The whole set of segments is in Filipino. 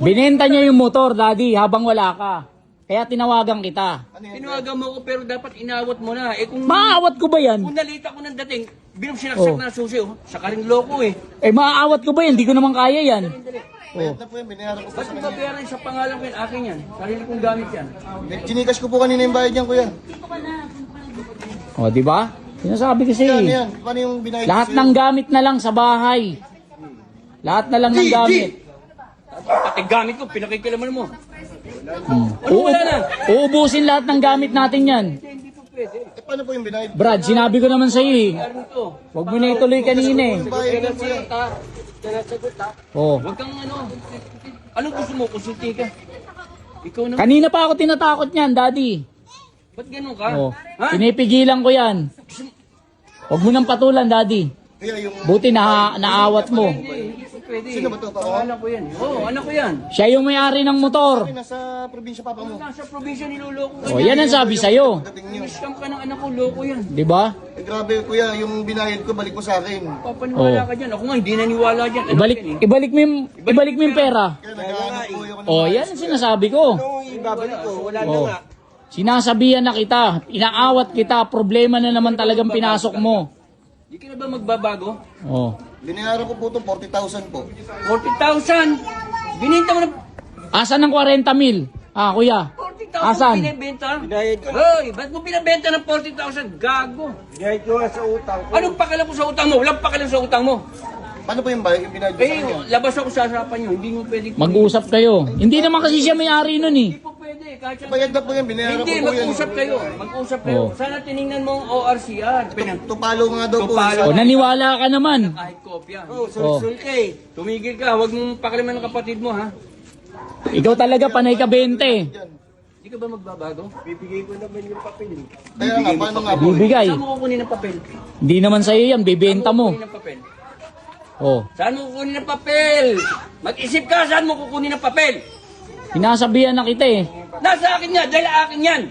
Binenta niya yung motor, Daddy, habang wala ka. Kaya tinawagan kita. Tinawagan mo ko pero dapat inawat mo na. Eh kung Maaawat ko ba yan? kung nalita ko ng dating, binubsinaksak na susi, oh. Saka rin loko eh. Eh, maaawat ko ba yan? Hindi ko naman kaya yan. Bayad na po yan, binayaran ko po Ba't sa mo kanya. babayaran sa pangalan ko yun? Akin yan. Sarili kong gamit yan. Ginikas ko po kanina yung bayad niyan, kuya. O, di ba? Sinasabi kasi. Ano yan? Paano yung binayad Lahat ko ng gamit na lang sa bahay. Lahat na lang ng gamit. Pati gamit ko, pinakikilaman mo. Ano Uu- wala na? Uubusin lahat ng gamit natin yan. Hindi po pwede. Eh, paano po yung binayad? Brad, sinabi ko naman sa'yo eh. Ano to? Huwag mo na ituloy kanina eh. Yung bayad niyan, kuya. Oh. Huwag kang ano. Anong gusto mo? Konsulti ka. Ikaw na. Kanina pa ako tinatakot niyan, Daddy. Ba't ganun ka? Oh. Ha? Pinipigilan ko yan. Huwag mo nang patulan, Daddy. Kuya, yung... Buti naawat mo. Hindi po pwede. Sino ba to? Pangalan ko yan. Oo, anak ko yan. Siya yung may-ari ng motor. Nasa probinsya papa mo. Nasa probinsya niloloko ka Oh, niya. yan ang sabi sa'yo. Dating niyo. Scam ka ng anak ko, loko yan. Di ba? Eh, grabe, kuya, yung binayad ko, balik mo sa akin. Papaniwala ka dyan. Ako nga, hindi naniwala dyan. Anak Ibalik, yan, eh. ibalik mo yung pera. Kaya naghahanap po yung... Oh, yan ang sinasabi ko. Ibabalik ko, wala na Oh. nga. Sinasabihan na kita, inaawat kita, problema na naman talagang pinasok mo. Di ka na ba magbabago? Oh. Binayaran ko po ito, 40,000 po. 40,000! Bininta mo na... Asan ng 40 mil? Ah, kuya. 40,000 Asan? binibenta? Hoy, ba't mo binibenta ng 40,000? Gago! Kahit ko nga sa utang ko. Anong pakialam ko sa utang mo? Walang pakialam sa utang mo. Paano po yung bayad? Yung binayad ko sa Eh, kanya? labas ako sa harapan nyo. Hindi mo pwede... Mag-usap kayo. Hindi naman kasi siya may-ari nun eh. Hindi po pwede. Kahit siya... Bayad na po yan, binayaran Hindi, ko po yan. mag-usap kayo. Mag-usap kayo. Oh. Sana tiningnan mo ang ORCR. Tupalo nga daw po. Tupalo. O, naniwala ka naman. Kahit kopya. Oh. Sulke. Tumigil ka. Huwag mong pakaliman ng kapatid mo, ha? Ikaw talaga panay ka 20. Hindi ka ba magbabago? Bibigay ko naman yung papel. Kaya nga, paano nga po? Bibigay. Saan mo kukunin ng papel? Hindi naman sa'yo yan, bibenta Saan mo. kukunin ng papel? Oh. Saan mo kukunin ng papel? Mag-isip ka, saan mo kukunin ng papel? Sinasabihan na kita eh. Nasa akin nga, dahil akin yan.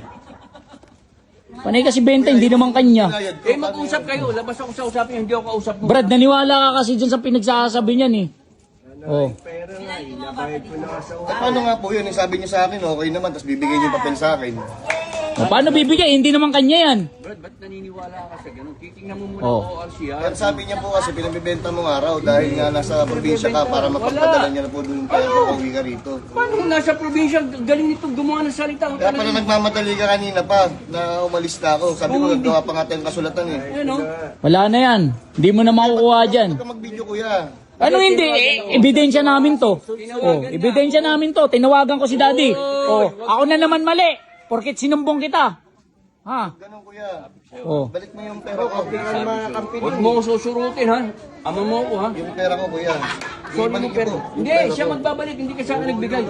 Panay kasi 20, hindi naman kanya. Binayad ko, Eh, mag-usap kayo. Labas ako sa usapin, hindi ako kausap mo. Brad, naniwala ka kasi dyan sa pinagsasabi niyan eh. Oh. Pera nga, inabayad ko na nga sa utang. Eh, paano nga po yun? Yung sabi niyo sa akin, okay naman, tapos bibigay niyo yung papel sa akin. O, paano bibigay? Hindi naman kanya yan. Brad, ba't naniniwala ka sa ganun? Titingnan mo muna Oh. ang ORCR. Kaya sabi niya po kasi, pinabibenta mo nga raw dahil nga nasa probinsya ka para mapagpadala niya na po doon kaya pauwi ka rito. Paano kung nasa probinsya, galing nito gumawa ng salita? Ang Kaya pala tanong- nagmamadali ka kanina pa na umalis na ako. Sabi ko, naggawa pa nga tayong kasulatan eh. Yan, no? Wala na yan. Hindi mo na makukuha dyan. Huwag ka mag-video, kuya. Ano hindi? Eh, ebidensya namin to. Oh, ebidensya namin to. Tinawagan ko si Daddy. Oh, ako na naman mali. Porket sinumbong kita. Ha? Ganun, kuya. Oh. Balik mo yung pera ko. Huwag mo ako susurutin, ha? Ama mo ako, ha? Yung pera ko, kuya. Sorry mo, Ibalik niyo pero... po. Yung Hindi, pera siya ko. magbabalik. Hindi ka sa akin nagbigay.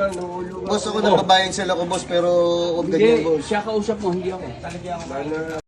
Boss, ako nagbabayad sila ko, boss, pero huwag ganyan, Hindi, boss. siya kausap mo, hindi ako.